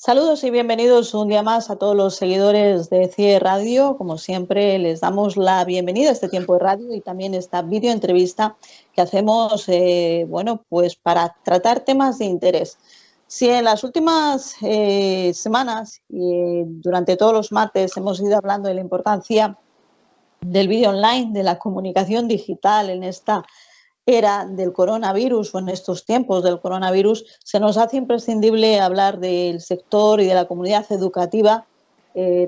Saludos y bienvenidos un día más a todos los seguidores de CIE Radio. Como siempre, les damos la bienvenida a este tiempo de radio y también esta videoentrevista que hacemos, pues para tratar temas de interés. Si en las últimas semanas y durante todos los martes hemos ido hablando de la importancia del vídeo online, de la comunicación digital en esta era del coronavirus o en estos tiempos del coronavirus, se nos hace imprescindible hablar del sector y de la comunidad educativa,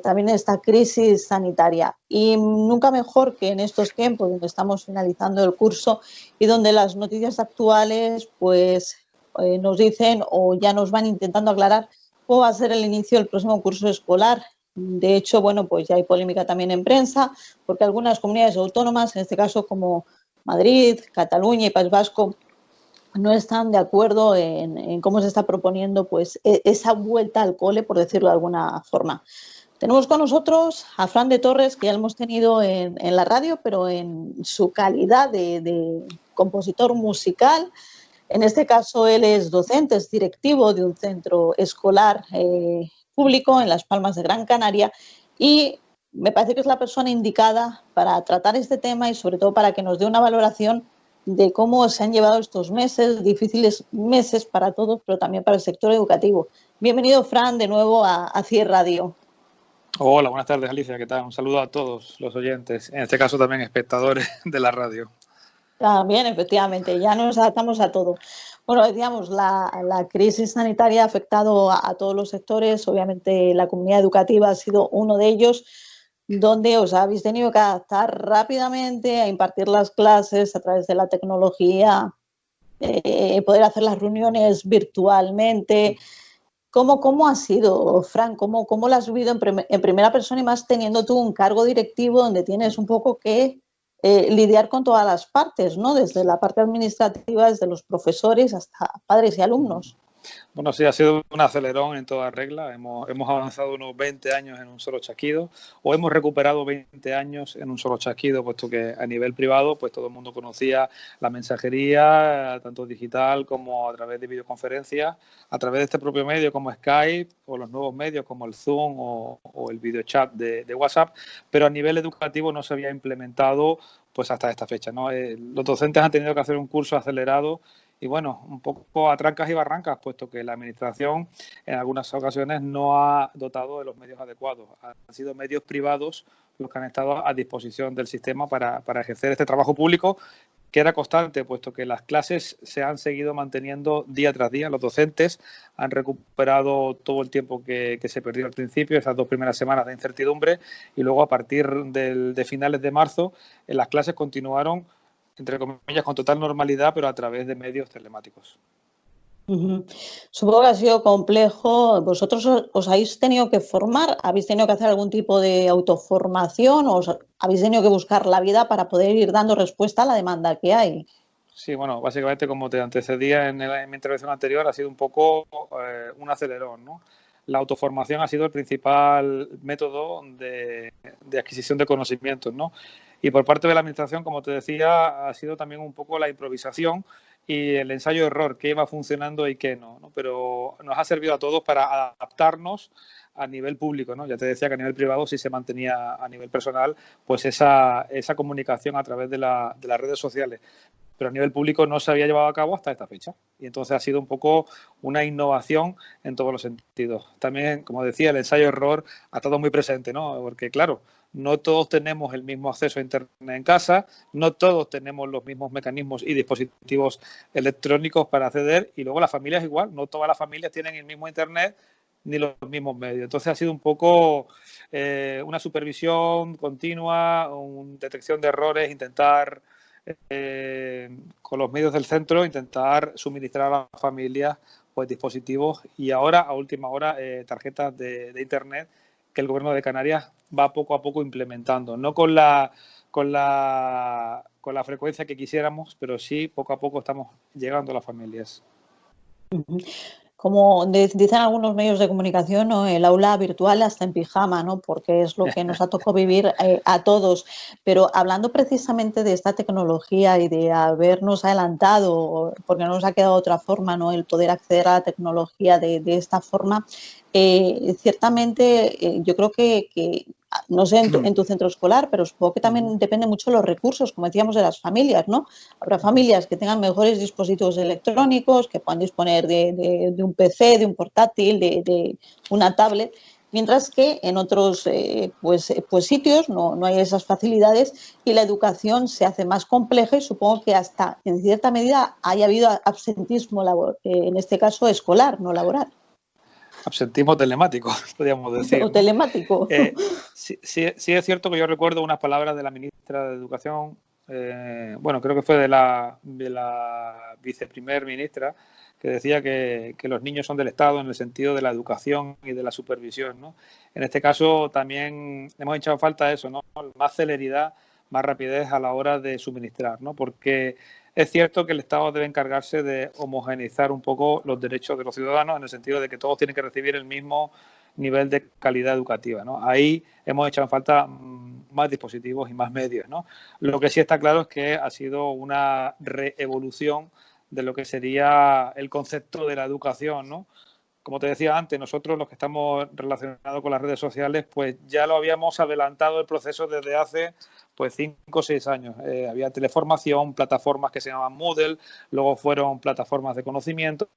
también en esta crisis sanitaria. Y nunca mejor que en estos tiempos donde estamos finalizando el curso y donde las noticias actuales nos dicen o ya nos van intentando aclarar cómo va a ser el inicio del próximo curso escolar. De hecho, pues ya hay polémica también en prensa, porque algunas comunidades autónomas, en este caso como Madrid, Cataluña y País Vasco, no están de acuerdo en cómo se está proponiendo esa vuelta al cole, por decirlo de alguna forma. Tenemos con nosotros a Fran de Torres, que ya lo hemos tenido en la radio, pero en su calidad de compositor musical. En este caso, él es docente, es directivo de un centro escolar público en Las Palmas de Gran Canaria y me parece que es la persona indicada para tratar este tema y sobre todo para que nos dé una valoración de cómo se han llevado estos meses, difíciles meses para todos, pero también para el sector educativo. Bienvenido, Fran, de nuevo a CIE Radio. Hola, buenas tardes, Alicia, ¿qué tal? Un saludo a todos los oyentes, en este caso también espectadores de la radio. También, efectivamente, ya nos adaptamos a todo. Bueno, decíamos, la crisis sanitaria ha afectado a todos los sectores, obviamente la comunidad educativa ha sido uno de ellos, donde os habéis tenido que adaptar rápidamente a impartir las clases a través de la tecnología, poder hacer las reuniones virtualmente. ¿Cómo ha sido, Fran? ¿Cómo lo has vivido en primera persona y más teniendo tú un cargo directivo donde tienes un poco que lidiar con todas las partes, ¿no? Desde la parte administrativa, desde los profesores hasta padres y alumnos? Bueno, sí, ha sido un acelerón en toda regla. Hemos avanzado unos 20 años en un solo chasquido, o hemos recuperado 20 años en un solo chasquido, puesto que a nivel privado, pues todo el mundo conocía la mensajería, tanto digital como a través de videoconferencias, a través de este propio medio como Skype, o los nuevos medios como el Zoom o el videochat de WhatsApp, pero a nivel educativo no se había implementado pues hasta esta fecha, ¿no? Los docentes han tenido que hacer un curso acelerado y bueno, un poco a trancas y barrancas, puesto que la administración en algunas ocasiones no ha dotado de los medios adecuados. Han sido medios privados los que han estado a disposición del sistema para ejercer este trabajo público, que era constante, puesto que las clases se han seguido manteniendo día tras día. Los docentes han recuperado todo el tiempo que se perdió al principio, esas 2 primeras semanas de incertidumbre, y luego a partir de finales de marzo las clases continuaron, entre comillas, con total normalidad, pero a través de medios telemáticos. Supongo que ha sido complejo. ¿Vosotros os habéis tenido que formar? ¿Habéis tenido que hacer algún tipo de autoformación o habéis tenido que buscar la vida para poder ir dando respuesta a la demanda que hay? Sí, bueno, básicamente como te antecedía en mi intervención anterior, ha sido un poco un acelerón, ¿no? La autoformación ha sido el principal método de adquisición de conocimientos, ¿no? Y por parte de la administración, como te decía, ha sido también un poco la improvisación y el ensayo-error, qué iba funcionando y qué no, ¿no? Pero nos ha servido a todos para adaptarnos a nivel público, ¿no? Ya te decía que a nivel privado sí se mantenía a nivel personal pues esa comunicación a través de las redes sociales, pero a nivel público no se había llevado a cabo hasta esta fecha. Y entonces ha sido un poco una innovación en todos los sentidos. También, como decía, el ensayo-error ha estado muy presente, ¿no? Porque, claro, no todos tenemos el mismo acceso a Internet en casa, no todos tenemos los mismos mecanismos y dispositivos electrónicos para acceder, y luego las familias igual, no todas las familias tienen el mismo Internet ni los mismos medios. Entonces ha sido un poco una supervisión continua, una detección de errores, intentar con los medios del centro intentar suministrar a las familias pues dispositivos, y ahora a última hora tarjetas de internet que el gobierno de Canarias va poco a poco implementando, no con la frecuencia que quisiéramos, pero sí poco a poco estamos llegando a las familias. Como dicen algunos medios de comunicación, ¿no? El aula virtual hasta en pijama, ¿no? Porque es lo que nos ha tocado vivir a todos. Pero hablando precisamente de esta tecnología y de habernos adelantado, porque no nos ha quedado otra forma, ¿no? El poder acceder a la tecnología de esta forma, ciertamente yo creo que no sé en tu centro escolar, pero supongo que también depende mucho de los recursos, como decíamos, de las familias, ¿no? Habrá familias que tengan mejores dispositivos electrónicos, que puedan disponer de un PC, de un portátil, de una tablet, mientras que en otros pues sitios no hay esas facilidades y la educación se hace más compleja y supongo que hasta en cierta medida haya habido absentismo en este caso escolar, no laboral. Absentismo telemático, podríamos decir, O ¿no? telemático. Sí es cierto que yo recuerdo unas palabras de la ministra de Educación, bueno, creo que fue de la viceprimer ministra, que decía que los niños son del Estado en el sentido de la educación y de la supervisión, ¿no? En este caso también hemos echado falta eso, ¿no? Más celeridad, más rapidez a la hora de suministrar, ¿no? Porque es cierto que el Estado debe encargarse de homogeneizar un poco los derechos de los ciudadanos en el sentido de que todos tienen que recibir el mismo nivel de calidad educativa, ¿no? Ahí hemos echado en falta más dispositivos y más medios, ¿no? Lo que sí está claro es que ha sido una reevolución de lo que sería el concepto de la educación, ¿no? Como te decía antes, nosotros los que estamos relacionados con las redes sociales, pues ya lo habíamos adelantado el proceso desde hace pues 5 o 6 años. Había teleformación, plataformas que se llamaban Moodle, luego fueron plataformas de conocimiento,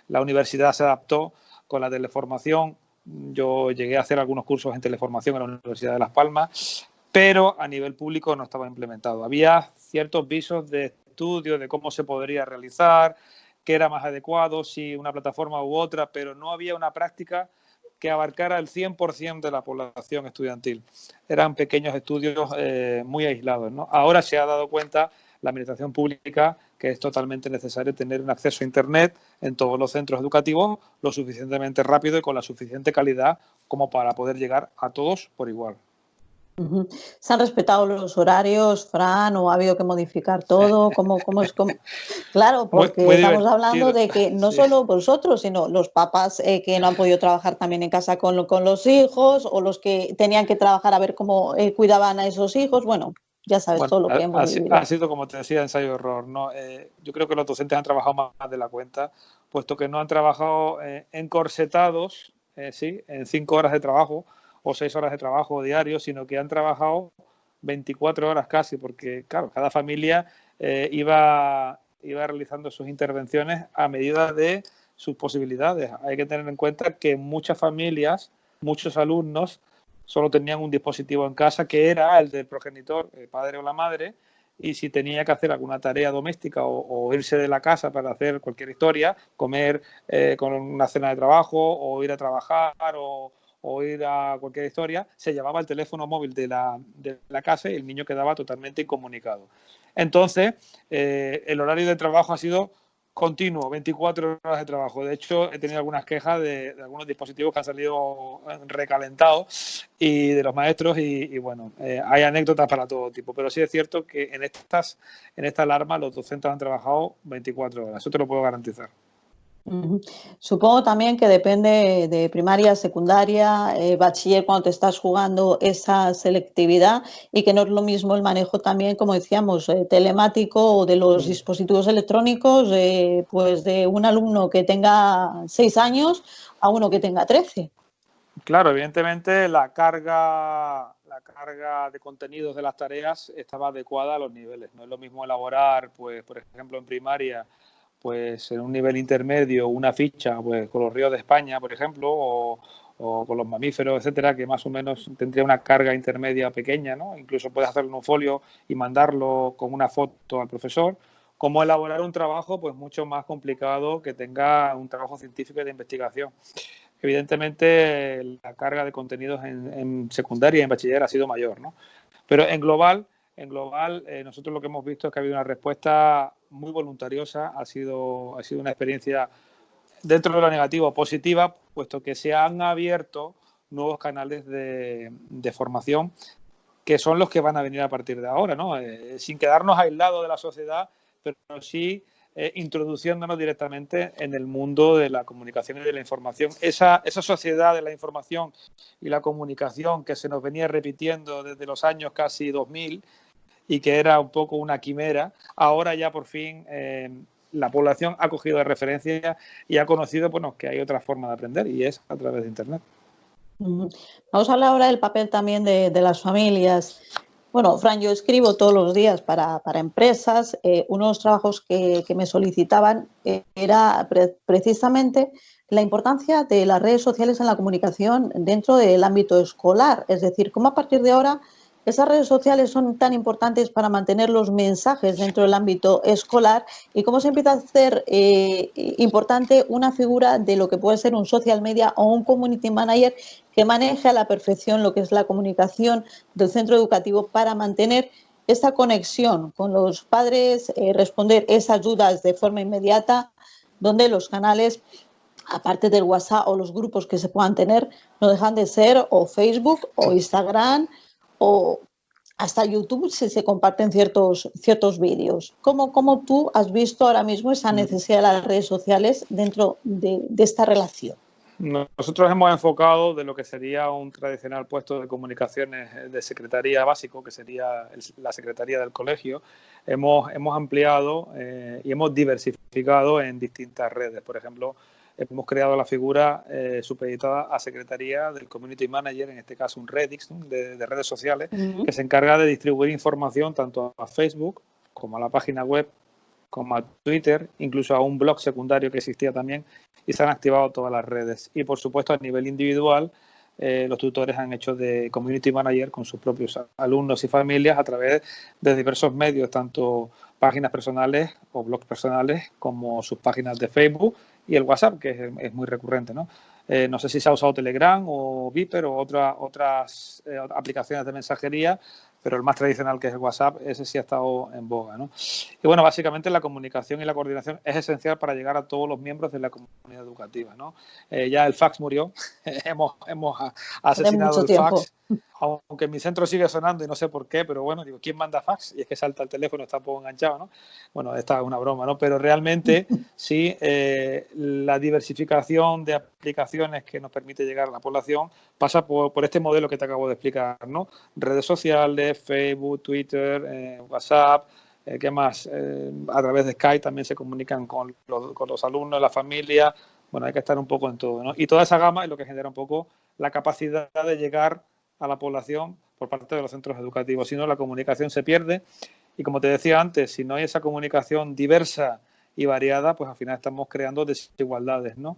la universidad se adaptó con la teleformación. Yo llegué a hacer algunos cursos en teleformación en la Universidad de Las Palmas, pero a nivel público no estaba implementado. Había ciertos visos de estudio de cómo se podría realizar, qué era más adecuado, si una plataforma u otra, pero no había una práctica que abarcara el 100% de la población estudiantil. Eran pequeños estudios muy aislados, ¿no? Ahora se ha dado cuenta la administración pública que es totalmente necesario tener un acceso a Internet en todos los centros educativos lo suficientemente rápido y con la suficiente calidad como para poder llegar a todos por igual. ¿Se han respetado los horarios, Fran, o ha habido que modificar todo? ¿Cómo es? Claro, porque muy estamos hablando divertido. de que no Sí. solo vosotros, sino los papás que no han podido trabajar también en casa con los hijos, o los que tenían que trabajar a ver cómo cuidaban a esos hijos. Bueno, ya sabes Bueno, todo lo que hemos vivido. ha sido, como te decía, ensayo-error, ¿no? Yo creo que los docentes han trabajado más de la cuenta, puesto que no han trabajado encorsetados, sí, en 5 horas de trabajo o 6 horas de trabajo diario, sino que han trabajado 24 horas casi, porque, claro, cada familia iba realizando sus intervenciones a medida de sus posibilidades. Hay que tener en cuenta que muchas familias, muchos alumnos, solo tenían un dispositivo en casa que era el del progenitor, el padre o la madre, y si tenía que hacer alguna tarea doméstica o irse de la casa para hacer cualquier historia, comer con una cena de trabajo o ir a trabajar o ir a cualquier historia, se llevaba el teléfono móvil de la casa y el niño quedaba totalmente incomunicado. Entonces, el horario de trabajo ha sido continuo, 24 horas de trabajo. De hecho, he tenido algunas quejas de algunos dispositivos que han salido recalentados y de los maestros y bueno, hay anécdotas para todo tipo. Pero sí es cierto que en esta alarma los docentes han trabajado 24 horas. Eso te lo puedo garantizar. Supongo también que depende de primaria, secundaria, bachiller, cuando te estás jugando esa selectividad y que no es lo mismo el manejo también, como decíamos, telemático o de los dispositivos electrónicos, pues de un alumno que tenga 6 años a uno que tenga 13. Claro, evidentemente la carga de contenidos de las tareas estaba adecuada a los niveles. No es lo mismo elaborar, pues, por ejemplo, en primaria, pues en un nivel intermedio una ficha pues con los ríos de España, por ejemplo, o con los mamíferos, etcétera, que más o menos tendría una carga intermedia pequeña, ¿no? Incluso puedes hacerlo en un folio y mandarlo con una foto al profesor, como elaborar un trabajo pues mucho más complicado que tenga un trabajo científico y de investigación. Evidentemente la carga de contenidos en secundaria y en bachiller ha sido mayor, ¿no? Pero en global nosotros lo que hemos visto es que ha habido una respuesta muy voluntariosa, ha sido una experiencia dentro de lo negativo positiva, puesto que se han abierto nuevos canales de formación que son los que van a venir a partir de ahora, ¿no? Sin quedarnos aislados de la sociedad, pero sí introduciéndonos directamente en el mundo de la comunicación y de la información. Esa sociedad de la información y la comunicación que se nos venía repitiendo desde los años casi 2000 y que era un poco una quimera, ahora ya por fin la población ha cogido de referencia y ha conocido, bueno, que hay otra forma de aprender y es a través de Internet. Vamos a hablar ahora del papel también de las familias. Bueno, Fran, yo escribo todos los días para empresas. Uno de los trabajos que me solicitaban era precisamente la importancia de las redes sociales en la comunicación dentro del ámbito escolar. Es decir, cómo a partir de ahora esas redes sociales son tan importantes para mantener los mensajes dentro del ámbito escolar y cómo se empieza a hacer importante una figura de lo que puede ser un social media o un community manager que maneje a la perfección lo que es la comunicación del centro educativo para mantener esta conexión con los padres, responder esas dudas de forma inmediata, donde los canales, aparte del WhatsApp o los grupos que se puedan tener, no dejan de ser o Facebook o Instagram o hasta YouTube si se comparten ciertos vídeos. ¿Cómo tú has visto ahora mismo esa necesidad de las redes sociales dentro de esta relación? Nosotros hemos enfocado de lo que sería un tradicional puesto de comunicaciones de secretaría básico, que sería la secretaría del colegio. Hemos ampliado y hemos diversificado en distintas redes. Por ejemplo, hemos creado la figura supeditada a secretaría del community manager, en este caso un Redix, ¿no? de redes sociales, que se encarga de distribuir información tanto a Facebook como a la página web, como a Twitter, incluso a un blog secundario que existía también, y se han activado todas las redes. Y por supuesto a nivel individual, los tutores han hecho de community manager con sus propios alumnos y familias a través de diversos medios, tanto páginas personales o blogs personales como sus páginas de Facebook y el WhatsApp, que es muy recurrente, ¿no? No sé si se ha usado Telegram o Viper o otras aplicaciones de mensajería, pero el más tradicional, que es el WhatsApp, ese sí ha estado en boga, ¿no? Y bueno, básicamente la comunicación y la coordinación es esencial para llegar a todos los miembros de la comunidad educativa, ¿no? Ya el fax murió, hemos asesinado el fax, aunque en mi centro sigue sonando y no sé por qué, pero bueno, digo, ¿quién manda fax? Y es que salta el teléfono, está un poco enganchado, ¿no? Bueno, esta es una broma, ¿no? Pero realmente sí, la diversificación de aplicaciones que nos permite llegar a la población pasa por este modelo que te acabo de explicar, ¿no? Redes sociales, Facebook, Twitter, WhatsApp, ¿qué más? A través de Skype también se comunican con los alumnos, la familia. Bueno, hay que estar un poco en todo, ¿no? Y toda esa gama es lo que genera un poco la capacidad de llegar a la población por parte de los centros educativos. Si no, la comunicación se pierde y, como te decía antes, si no hay esa comunicación diversa y variada, pues al final estamos creando desigualdades, ¿no?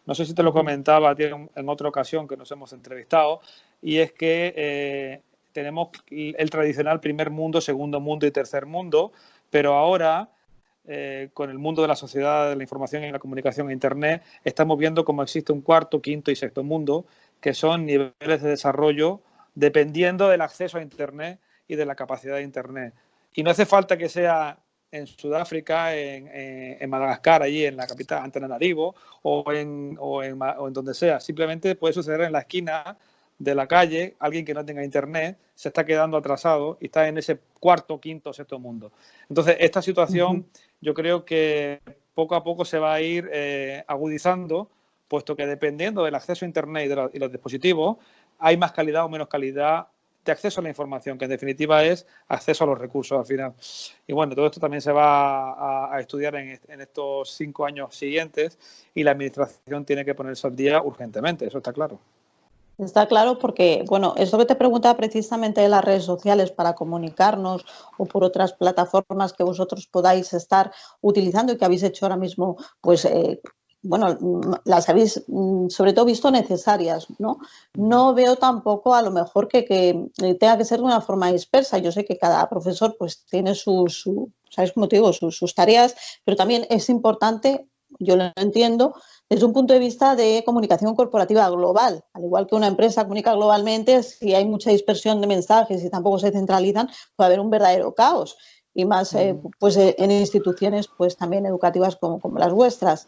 No sé si te lo comentaba a ti en otra ocasión que nos hemos entrevistado, y es que tenemos el tradicional primer mundo, segundo mundo y tercer mundo, pero ahora, con el mundo de la sociedad, de la información y la comunicación e Internet, estamos viendo cómo existe un cuarto, quinto y sexto mundo, que son niveles de desarrollo dependiendo del acceso a Internet y de la capacidad de Internet. Y no hace falta que sea en Sudáfrica, en Madagascar, allí en la capital, Antananarivo, o en donde sea. Simplemente puede suceder en la esquina de la calle, alguien que no tenga Internet se está quedando atrasado y está en ese cuarto, quinto, sexto mundo. Entonces, esta situación yo creo que poco a poco se va a ir agudizando, puesto que dependiendo del acceso a Internet y los dispositivos, hay más calidad o menos calidad de acceso a la información, que en definitiva es acceso a los recursos al final. Y bueno, todo esto también se va a estudiar en estos 5 años siguientes, y la administración tiene que ponerse al día urgentemente, eso está claro. Está claro porque, bueno, es lo que te preguntaba precisamente de las redes sociales para comunicarnos o por otras plataformas que vosotros podáis estar utilizando y que habéis hecho ahora mismo, pues, bueno, las habéis sobre todo visto necesarias, ¿no? No veo tampoco a lo mejor que tenga que ser de una forma dispersa. Yo sé que cada profesor pues tiene ¿sabes cómo te digo? Sus tareas, pero también es importante, yo lo entiendo, desde un punto de vista de comunicación corporativa global. Al igual que una empresa comunica globalmente, si hay mucha dispersión de mensajes y tampoco se centralizan, puede haber un verdadero caos. Y más pues en instituciones pues también educativas como las vuestras.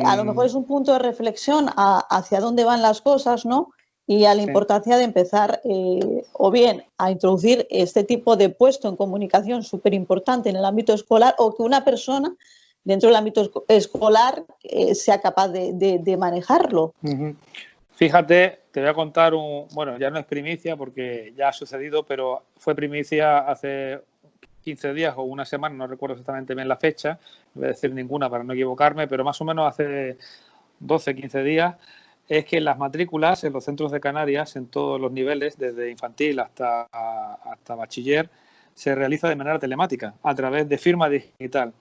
A lo mejor es un punto de reflexión hacia dónde van las cosas, ¿no? Y a la importancia de empezar o bien a introducir este tipo de puesto en comunicación súper importante en el ámbito escolar, o que una persona dentro del ámbito escolar sea capaz de manejarlo. Fíjate, te voy a contar bueno, ya no es primicia porque ya ha sucedido, pero fue primicia hace 15 días o una semana, no recuerdo exactamente bien la fecha, no voy a decir ninguna para no equivocarme, pero más o menos hace 12, 15 días, es que las matrículas en los centros de Canarias, en todos los niveles, desde infantil hasta bachiller, se realiza de manera telemática, a través de firma digital.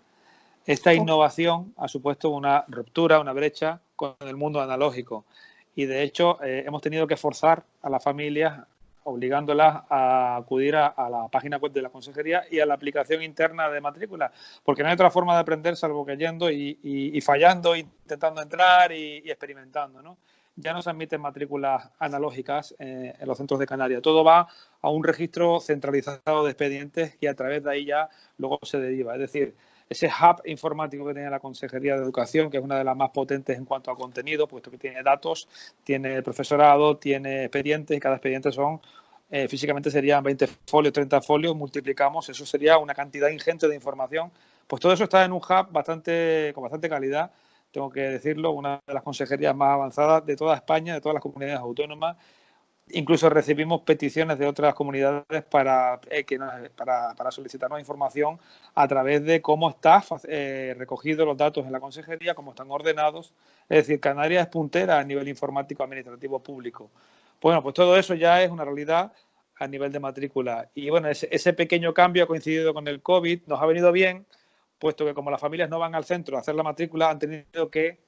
Esta innovación ha supuesto una ruptura, una brecha con el mundo analógico y, de hecho, hemos tenido que forzar a las familias, obligándolas a acudir a la página web de la consejería y a la aplicación interna de matrícula, porque no hay otra forma de aprender salvo que yendo y fallando, intentando entrar y experimentando, ¿no? Ya no se admiten matrículas analógicas en los centros de Canarias. Todo va a un registro centralizado de expedientes y a través de ahí ya luego se deriva. Es decir, ese hub informático que tiene la Consejería de Educación, que es una de las más potentes en cuanto a contenido, puesto que tiene datos, tiene profesorado, tiene expedientes, y cada expediente son, físicamente serían 20 folios, 30 folios, multiplicamos, eso sería una cantidad ingente de información. Pues todo eso está en un hub con bastante calidad, tengo que decirlo, una de las consejerías más avanzadas de toda España, de todas las comunidades autónomas. Incluso recibimos peticiones de otras comunidades para solicitarnos información a través de cómo están recogidos los datos en la consejería, cómo están ordenados. Es decir, Canarias es puntera a nivel informático administrativo público. Bueno, pues todo eso ya es una realidad a nivel de matrícula. Y bueno, ese pequeño cambio ha coincidido con el COVID, nos ha venido bien, puesto que como las familias no van al centro a hacer la matrícula, han tenido que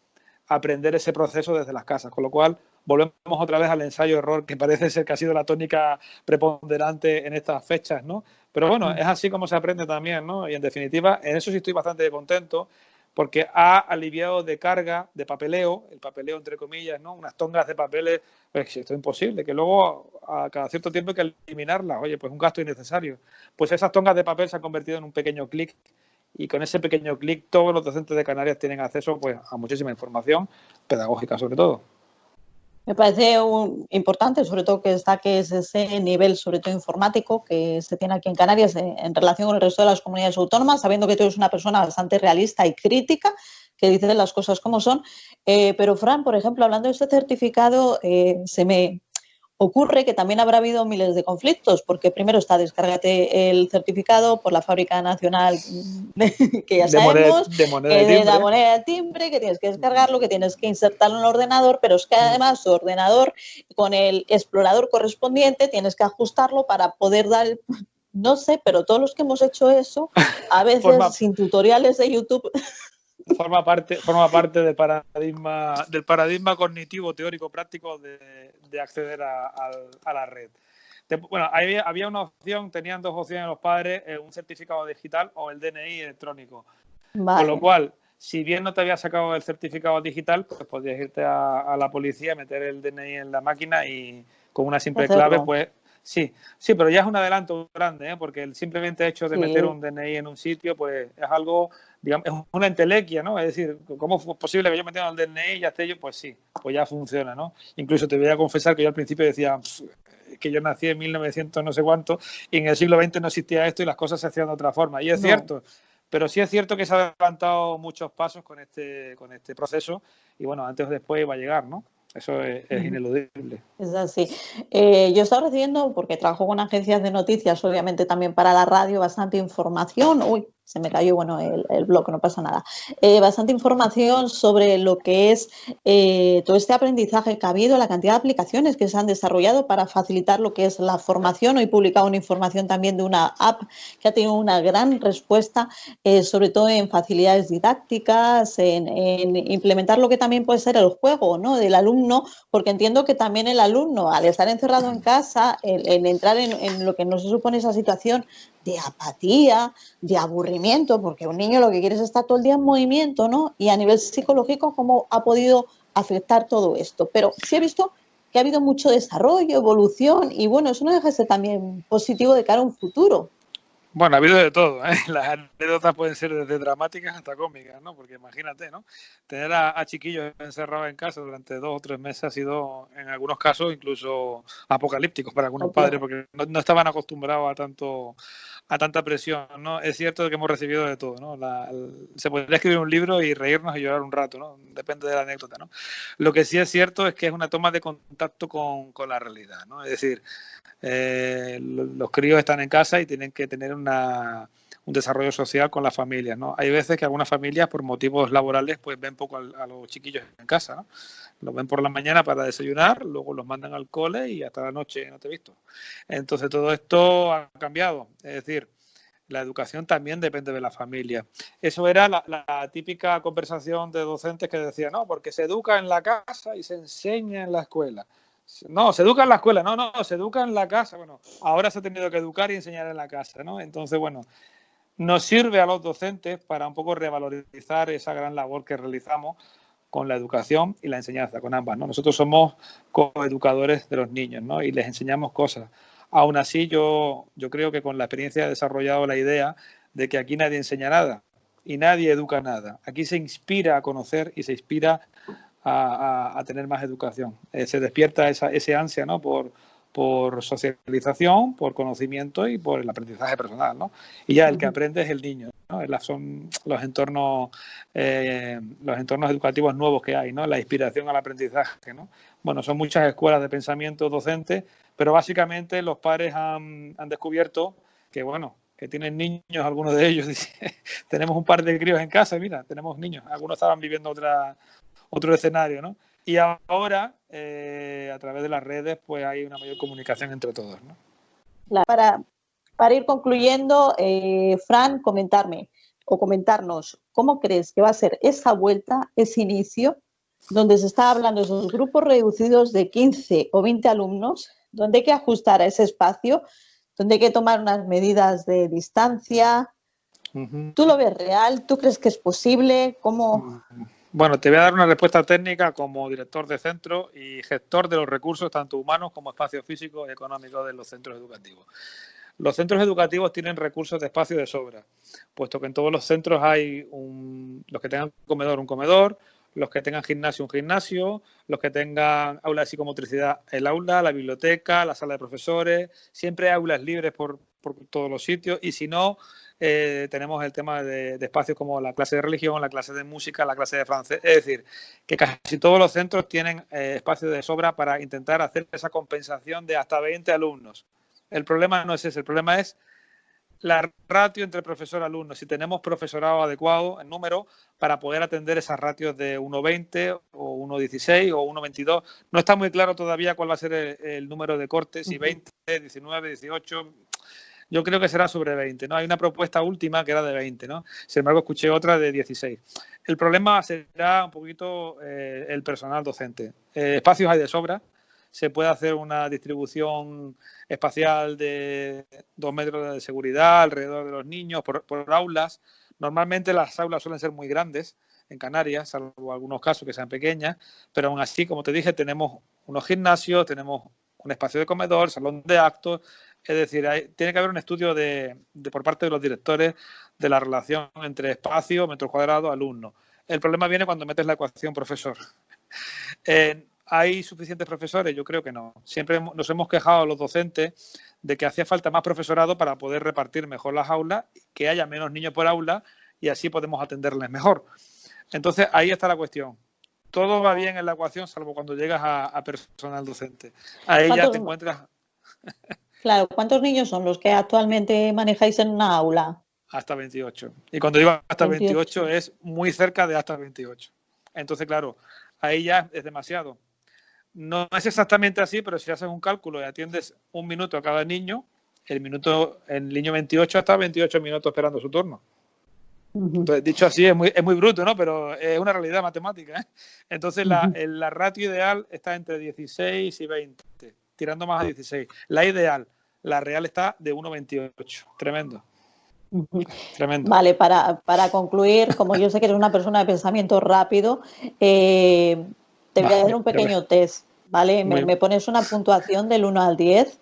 aprender ese proceso desde las casas, con lo cual volvemos otra vez al ensayo-error, que parece ser que ha sido la tónica preponderante en estas fechas, ¿no? Pero bueno, es así como se aprende también, ¿no? Y en definitiva, en eso sí estoy bastante contento, porque ha aliviado de carga, de papeleo, el papeleo entre comillas, ¿no? Unas tongas de papeles, pues esto es imposible, que luego a cada cierto tiempo hay que eliminarlas, oye, pues un gasto innecesario. Pues esas tongas de papel se han convertido en un pequeño clic, y con ese pequeño clic todos los docentes de Canarias tienen acceso, pues, a muchísima información pedagógica sobre todo. Me parece importante, sobre todo, que destaques ese nivel, sobre todo informático, que se tiene aquí en Canarias en relación con el resto de las comunidades autónomas, sabiendo que tú eres una persona bastante realista y crítica, que dice las cosas como son. Pero, Fran, por ejemplo, hablando de este certificado, se me ocurre que también habrá habido miles de conflictos, porque primero está descárgate el certificado por la Fábrica Nacional, que ya sabemos, de la moneda de timbre, que tienes que descargarlo, que tienes que insertarlo en el ordenador, pero es que además tu ordenador con el explorador correspondiente tienes que ajustarlo para poder dar el... No sé, pero todos los que hemos hecho eso, a veces sin tutoriales de YouTube... Forma parte del paradigma cognitivo, teórico, práctico de acceder a la red. Bueno, había una opción, tenían dos opciones los padres, un certificado digital o el DNI electrónico. Vale. Con lo cual, si bien no te había sacado el certificado digital, pues podías irte a la policía, meter el DNI en la máquina y con una simple clave, pues sí, pero ya es un adelanto grande, ¿eh? Porque el simplemente hecho de meter un DNI en un sitio, pues es algo, digamos, es una entelequia, ¿no? Es decir, ¿cómo fue posible que yo metiera el DNI y ya esté yo? Pues sí, pues ya funciona, ¿no? Incluso te voy a confesar que yo al principio decía que yo nací en 1900 no sé cuánto y en el siglo XX no existía esto y las cosas se hacían de otra forma. Y es cierto, pero sí es cierto que se han adelantado muchos pasos con este proceso y bueno, antes o después va a llegar, ¿no? Eso es ineludible. Es así. Yo he estado recibiendo, porque trabajo con agencias de noticias, obviamente también para la radio, bastante información. Uy, se me cayó, bueno, el blog, no pasa nada. Bastante información sobre lo que es todo este aprendizaje que ha habido, la cantidad de aplicaciones que se han desarrollado para facilitar lo que es la formación. Hoy he publicado una información también de una app que ha tenido una gran respuesta, sobre todo en facilidades didácticas, en implementar lo que también puede ser el juego, ¿no?, del alumno, porque entiendo que también el alumno, al estar encerrado en casa, en entrar en lo que no se supone esa situación de apatía, de aburrimiento, porque un niño lo que quiere es estar todo el día en movimiento, ¿no? Y a nivel psicológico, ¿cómo ha podido afectar todo esto? Pero sí he visto que ha habido mucho desarrollo, evolución, y bueno, eso no deja de ser también positivo de cara a un futuro. Bueno, ha habido de todo, ¿eh? Las anécdotas pueden ser desde dramáticas hasta cómicas, ¿no? Porque imagínate, ¿no? Tener a chiquillos encerrados en casa durante 2 o 3 meses ha sido, en algunos casos, incluso apocalíptico para algunos padres, porque no estaban acostumbrados a tanta presión, ¿no? Es cierto que hemos recibido de todo, ¿no? Se podría escribir un libro y reírnos y llorar un rato, ¿no? Depende de la anécdota, ¿no? Lo que sí es cierto es que es una toma de contacto con la realidad, ¿no? Es decir, los críos están en casa y tienen que tener una un desarrollo social con las familias, ¿no? Hay veces que algunas familias, por motivos laborales, pues ven poco a los chiquillos en casa, ¿no? Los ven por la mañana para desayunar, luego los mandan al cole y hasta la noche no te he visto. Entonces todo esto ha cambiado, es decir, la educación también depende de la familia. Eso era la típica conversación de docentes que decían, no, porque se educa en la casa y se enseña en la escuela. No, se educa en la escuela, no, se educa en la casa. Bueno, ahora se ha tenido que educar y enseñar en la casa, ¿no? Entonces, bueno, nos sirve a los docentes para un poco revalorizar esa gran labor que realizamos con la educación y la enseñanza, con ambas, ¿no? Nosotros somos coeducadores de los niños, ¿no? Y les enseñamos cosas. Aún así, yo creo que con la experiencia he desarrollado la idea de que aquí nadie enseña nada y nadie educa nada. Aquí se inspira a conocer y se inspira a tener más educación. Se despierta ese ansia, ¿no? Por socialización, por conocimiento y por el aprendizaje personal, ¿no? Y ya el que aprende es el niño, ¿no? Son los entornos educativos nuevos que hay, ¿no? La inspiración al aprendizaje, ¿no? Bueno, son muchas escuelas de pensamiento docente, pero básicamente los padres han descubierto que, bueno, que tienen niños, algunos de ellos, dice, tenemos un par de críos en casa, mira, tenemos niños, algunos estaban viviendo otro escenario, ¿no? Y ahora, a través de las redes, pues hay una mayor comunicación entre todos, ¿no? Para ir concluyendo, Fran, comentarnos, ¿cómo crees que va a ser esa vuelta, ese inicio, donde se está hablando de esos grupos reducidos de 15 o 20 alumnos, donde hay que ajustar a ese espacio, donde hay que tomar unas medidas de distancia? ¿Tú lo ves real? ¿Tú crees que es posible? ¿Cómo? Bueno, te voy a dar una respuesta técnica como director de centro y gestor de los recursos, tanto humanos como espacios físicos y económicos de los centros educativos. Los centros educativos tienen recursos de espacio de sobra, puesto que en todos los centros hay los que tengan comedor, un comedor, los que tengan gimnasio, un gimnasio, los que tengan aula de psicomotricidad, el aula, la biblioteca, la sala de profesores, siempre hay aulas libres por todos los sitios y si no, tenemos el tema de espacios como la clase de religión, la clase de música, la clase de francés, es decir, que casi todos los centros tienen espacio de sobra para intentar hacer esa compensación de hasta 20 alumnos. El problema no es ese, el problema es la ratio entre profesor y alumno. Si tenemos profesorado adecuado en número para poder atender esas ratios de 1,20 o 1,16 o 1,22. No está muy claro todavía cuál va a ser el número de cortes, si 20, 19, 18. Yo creo que será sobre 20, ¿no? Hay una propuesta última que era de 20, ¿no? Sin embargo, escuché otra de 16. El problema será un poquito el personal docente. Espacios hay de sobra. Se puede hacer una distribución espacial de 2 metros de seguridad alrededor de los niños por aulas. Normalmente las aulas suelen ser muy grandes en Canarias, salvo algunos casos que sean pequeñas, pero aún así, como te dije, tenemos unos gimnasios, tenemos un espacio de comedor, salón de actos, es decir, tiene que haber un estudio por parte de los directores de la relación entre espacio, metros cuadrados, alumnos. El problema viene cuando metes la ecuación profesor. ¿Hay suficientes profesores? Yo creo que no. Siempre nos hemos quejado a los docentes de que hacía falta más profesorado para poder repartir mejor las aulas, que haya menos niños por aula y así podemos atenderles mejor. Entonces, ahí está la cuestión. Todo va bien en la ecuación, salvo cuando llegas a personal docente. Ahí ya te encuentras... Claro, ¿cuántos niños son los que actualmente manejáis en una aula? Hasta 28. Y cuando digo hasta 28 es muy cerca de hasta 28. Entonces, claro, ahí ya es demasiado. No es exactamente así, pero si haces un cálculo y atiendes un minuto a cada niño, el niño 28 está 28 minutos esperando su turno. Entonces, dicho así, es muy bruto, ¿no? Pero es una realidad matemática, ¿eh? Entonces, la ratio ideal está entre 16 y 20, tirando más a 16. La ideal, la real está de 1,28. Tremendo. Tremendo. Vale, para concluir, como yo sé que eres una persona de pensamiento rápido, te voy a hacer un pequeño test, ¿vale? Me pones una puntuación del 1 al 10,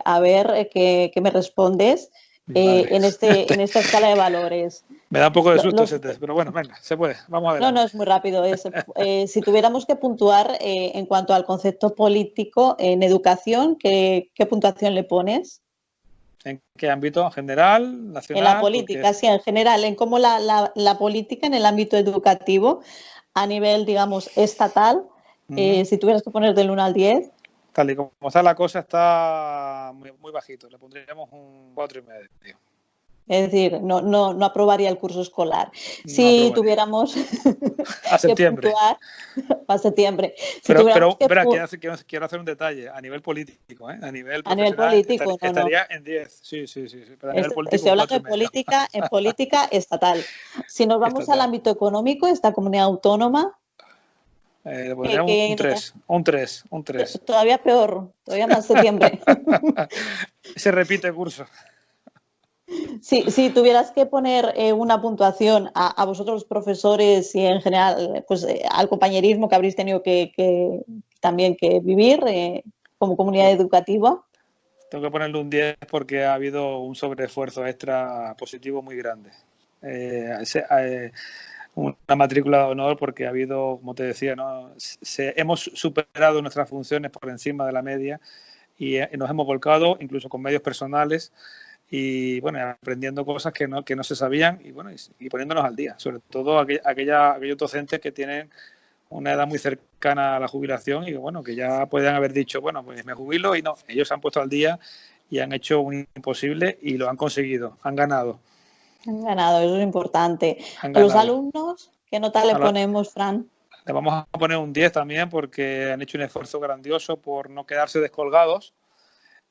a ver qué me respondes en esta escala de valores. Me da un poco de susto ese test, pero bueno, venga, se puede, vamos a ver. No, es muy rápido. Si tuviéramos que puntuar en cuanto al concepto político en educación, ¿qué puntuación le pones? ¿En qué ámbito? ¿En general? ¿Nacional? En la política, sí, en general, en cómo la política en el ámbito educativo, a nivel, digamos, estatal, si tuvieras que poner del 1 al 10. Tal y como está la cosa, está muy bajito. Le pondríamos un 4,5. Es decir, no aprobaría el curso escolar. No Si aprobaría. tuviéramos A que septiembre. puntuar para septiembre. Si Pero tuviéramos que verá, quiero hacer un detalle a nivel político, ¿eh? A nivel a nivel profesional político, no. estaría en 10. Sí. Pero a nivel político Estoy un hablando 4,5. en política estatal. Si nos vamos al Estatal. ámbito económico, esta comunidad autónoma, Le pondría un que 3. Un 3. Un 3. todavía peor, todavía más septiembre. Se repite curso. Si tuvieras que poner una puntuación a vosotros los profesores y en general pues, al compañerismo que habréis tenido también que vivir como comunidad Pues educativa. tengo que ponerle un 10 porque ha habido un sobreesfuerzo extra positivo muy grande. Una matrícula de honor porque ha habido, como te decía, ¿no? Hemos superado nuestras funciones por encima de la media y nos hemos volcado incluso con medios personales y bueno, aprendiendo cosas que no se sabían y bueno, y poniéndonos al día, sobre todo aquellos docentes que tienen una edad muy cercana a la jubilación y bueno, que ya pueden haber dicho, bueno, pues me jubilo y no, ellos se han puesto al día y han hecho un imposible y lo han conseguido, han ganado. Han ganado, eso es importante. Han A los ganado. alumnos, ¿qué nota le ponemos, Fran? Le vamos a poner un 10 también porque han hecho un esfuerzo grandioso por no quedarse descolgados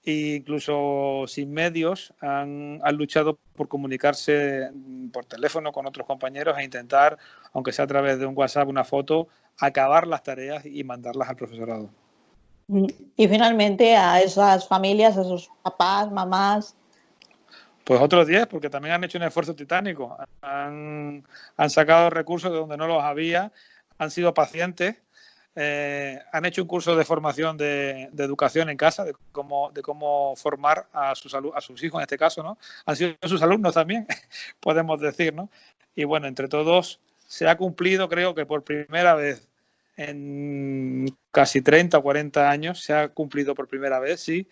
e incluso sin medios han luchado por comunicarse por teléfono con otros compañeros e intentar, aunque sea a través de un WhatsApp, una foto, acabar las tareas y mandarlas al profesorado. Y finalmente a esas familias, a esos papás, mamás. Pues otros 10, porque también han hecho un esfuerzo titánico. Han sacado recursos de donde no los había, han sido pacientes, han hecho un curso de formación de educación en casa, de cómo formar a sus hijos en este caso, ¿no? Han sido sus alumnos también, podemos decir, ¿no? Y bueno, entre todos se ha cumplido, creo que por primera vez en casi 30 o 40 años, se ha cumplido por primera vez, sí,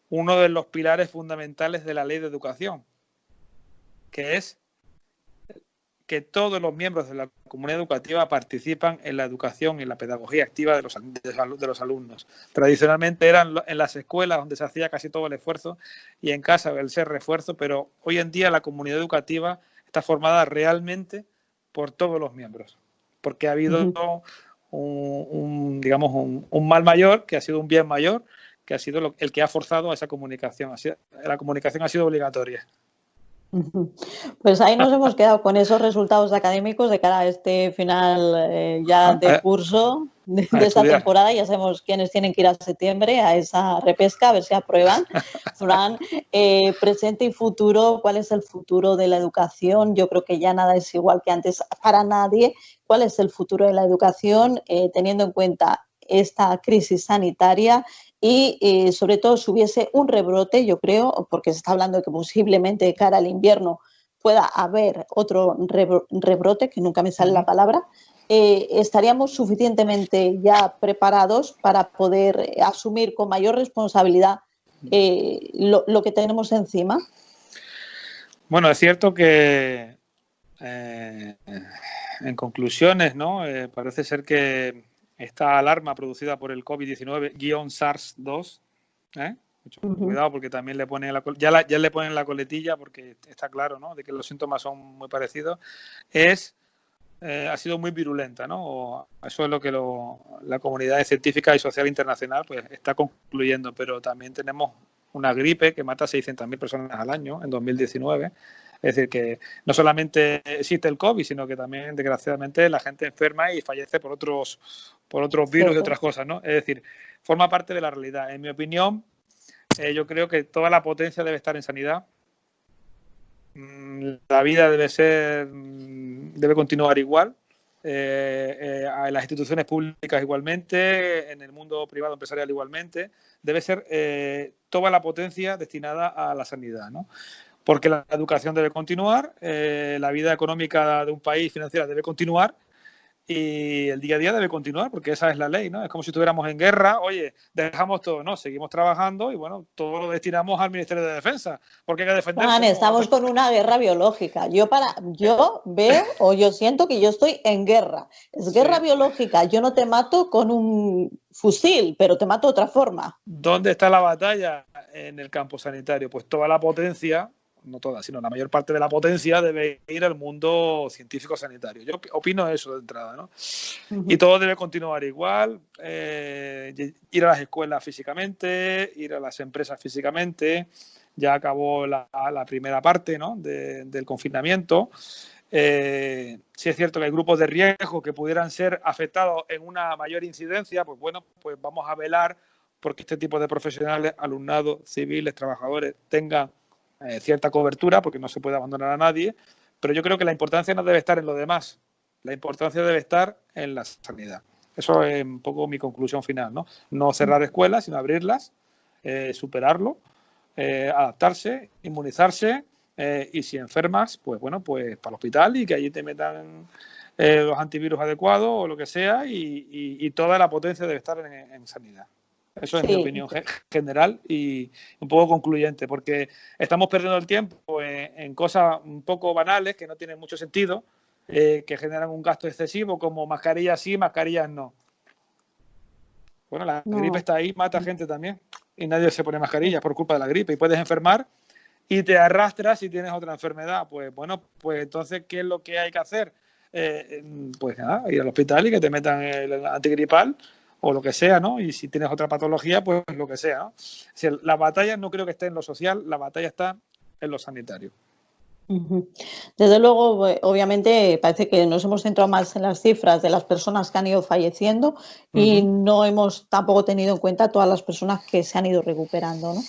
uno de los pilares fundamentales de la ley de educación, que es que todos los miembros de la comunidad educativa participan en la educación y en la pedagogía activa de los alumnos. Tradicionalmente eran en las escuelas donde se hacía casi todo el esfuerzo y en casa el ser refuerzo, pero hoy en día la comunidad educativa está formada realmente por todos los miembros, porque ha habido un mal mayor que ha sido un bien mayor, que ha sido el que ha forzado a esa comunicación. La comunicación ha sido obligatoria. Pues ahí nos hemos quedado con esos resultados académicos de cara a este final ya de curso de esta temporada. Ya sabemos quiénes tienen que ir a septiembre a esa repesca, a ver si aprueban. Fran, presente y futuro, ¿cuál es el futuro de la educación? Yo creo que ya nada es igual que antes para nadie. ¿Cuál es el futuro de la educación teniendo en cuenta esta crisis sanitaria? Y sobre todo si hubiese un rebrote, yo creo, porque se está hablando de que posiblemente de cara al invierno pueda haber otro rebrote, que nunca me sale la palabra, estaríamos suficientemente ya preparados para poder asumir con mayor responsabilidad lo que tenemos encima. Bueno, es cierto que en conclusiones, ¿no? Parece ser que esta alarma producida por el COVID-19-SARS-2, mucho cuidado porque también le ponen ya le ponen la coletilla porque está claro, ¿no? De que los síntomas son muy parecidos, ha sido muy virulenta, ¿no? Eso es lo que la comunidad científica y social internacional pues está concluyendo, pero también tenemos una gripe que mata a 600.000 personas al año en 2019. Es decir, que no solamente existe el COVID, sino que también, desgraciadamente, la gente enferma y fallece por otros virus y otras cosas, ¿no? Es decir, forma parte de la realidad. En mi opinión, yo creo que toda la potencia debe estar en sanidad. La vida debe continuar igual. A las instituciones públicas igualmente, en el mundo privado empresarial igualmente. Debe ser toda la potencia destinada a la sanidad, ¿no? Porque la educación debe continuar, la vida económica de un país financiera debe continuar y el día a día debe continuar, porque esa es la ley, ¿no? Es como si estuviéramos en guerra, oye, dejamos todo, ¿no? Seguimos trabajando y, bueno, todo lo destinamos al Ministerio de Defensa, porque hay que defenderse. Estamos con una guerra biológica. Yo veo o yo siento que yo estoy en guerra. Es guerra biológica. Yo no te mato con un fusil, pero te mato de otra forma. ¿Dónde está la batalla en el campo sanitario? Pues toda la potencia no toda, sino la mayor parte de la potencia debe ir al mundo científico-sanitario. Yo opino eso de entrada, ¿no? Y todo debe continuar igual, ir a las escuelas físicamente, ir a las empresas físicamente. Ya acabó la primera parte, ¿no?, del confinamiento. Si es cierto que hay grupos de riesgo que pudieran ser afectados en una mayor incidencia, pues bueno, pues vamos a velar porque este tipo de profesionales, alumnado, civiles, trabajadores, tengan cierta cobertura, porque no se puede abandonar a nadie, pero yo creo que la importancia no debe estar en lo demás, la importancia debe estar en la sanidad. Eso es un poco mi conclusión final, ¿no? No cerrar escuelas, sino abrirlas, superarlo, adaptarse, inmunizarse, y si enfermas, pues bueno, pues para el hospital y que allí te metan los antivirus adecuados o lo que sea, y toda la potencia debe estar en sanidad. Eso es mi opinión general y un poco concluyente, porque estamos perdiendo el tiempo en cosas un poco banales que no tienen mucho sentido, que generan un gasto excesivo, como mascarillas sí, mascarillas no. Bueno, la gripe está ahí, mata gente también, y nadie se pone mascarillas por culpa de la gripe, y puedes enfermar y te arrastras si tienes otra enfermedad. Pues bueno, pues entonces, ¿qué es lo que hay que hacer? Pues nada, ir al hospital y que te metan el antigripal o lo que sea, ¿no? Y si tienes otra patología, pues lo que sea, ¿no? Si la batalla no creo que esté en lo social, la batalla está en lo sanitario. Desde luego, obviamente, parece que nos hemos centrado más en las cifras de las personas que han ido falleciendo y no hemos tampoco tenido en cuenta todas las personas que se han ido recuperando, ¿no?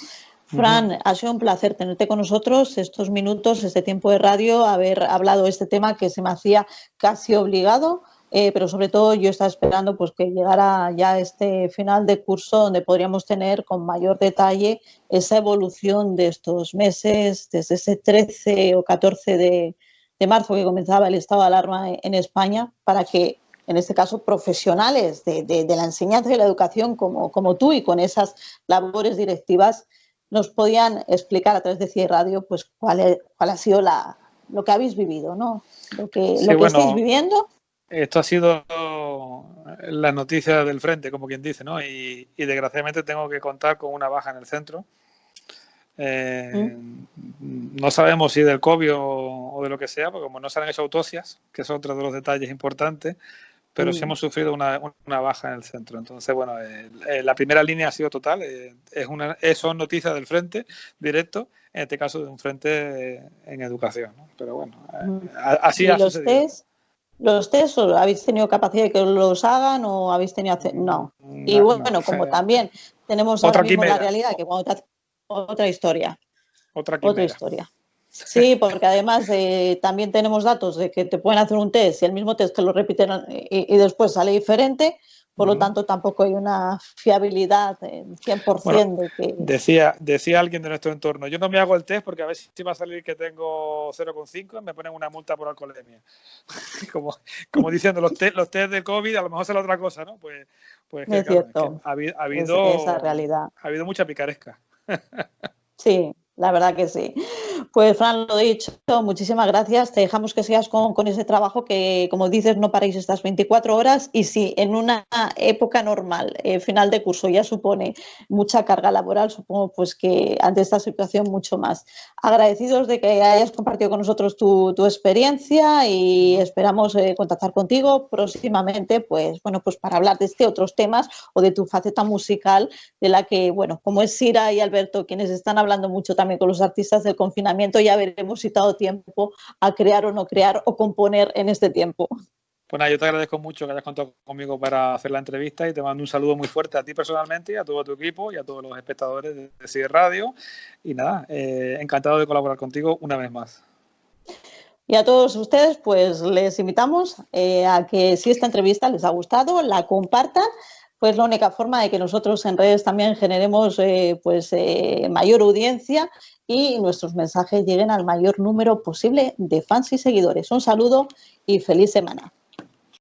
Fran, ha sido un placer tenerte con nosotros estos minutos, este tiempo de radio, haber hablado de este tema que se me hacía casi obligado, pero sobre todo yo estaba esperando pues que llegara ya este final de curso donde podríamos tener con mayor detalle esa evolución de estos meses, desde ese 13 o 14 de marzo que comenzaba el estado de alarma en España, para que en este caso profesionales de la enseñanza y la educación como tú y con esas labores directivas nos podían explicar a través de CIE Radio pues cuál ha sido lo que habéis vivido, ¿no? Lo que estáis viviendo. Esto ha sido la noticia del frente, como quien dice, ¿no? Y desgraciadamente tengo que contar con una baja en el centro. No sabemos si del COVID o de lo que sea, porque como no se han hecho autopsias, que es otro de los detalles importantes, pero sí hemos sufrido una baja en el centro. Entonces, bueno, la primera línea ha sido total. Son noticias del frente directo, en este caso de un frente en educación, ¿no? Pero bueno, así ha sucedido. ¿Los test habéis tenido capacidad de que los hagan o habéis tenido no? Y bueno, como también tenemos ahora mismo la realidad que cuando te hace otra historia. Otra historia. Sí, porque además también tenemos datos de que te pueden hacer un test y el mismo test que lo repiten y después sale diferente, por lo tanto tampoco hay una fiabilidad 100% bueno, de que... Decía alguien de nuestro entorno, yo no me hago el test porque a ver si va a salir que tengo 0,5 y me ponen una multa por alcoholemia. como diciendo, los test de COVID a lo mejor será otra cosa, ¿no? Pues es cierto. Ha habido esa realidad. Ha habido mucha picaresca. Sí, la verdad que sí. Pues Fran, lo dicho, muchísimas gracias. Te dejamos que sigas con ese trabajo que, como dices, no paréis estas 24 horas y si en una época normal, final de curso, ya supone mucha carga laboral, supongo pues que ante esta situación mucho más. Agradecidos de que hayas compartido con nosotros tu experiencia y esperamos contactar contigo próximamente, pues bueno, pues para hablar de otros temas o de tu faceta musical, de la que, bueno, como es Sira y Alberto quienes están hablando mucho también con los artistas del confinamiento, ya veremos si te ha dado tiempo a crear o no crear o componer en este tiempo. Pues nada, yo te agradezco mucho que hayas contado conmigo para hacer la entrevista y te mando un saludo muy fuerte a ti personalmente, a todo tu equipo y a todos los espectadores de CIE Radio. Y nada, encantado de colaborar contigo una vez más. Y a todos ustedes, pues les invitamos a que si esta entrevista les ha gustado, la compartan. Pues la única forma de que nosotros en redes también generemos mayor audiencia y nuestros mensajes lleguen al mayor número posible de fans y seguidores. Un saludo y feliz semana.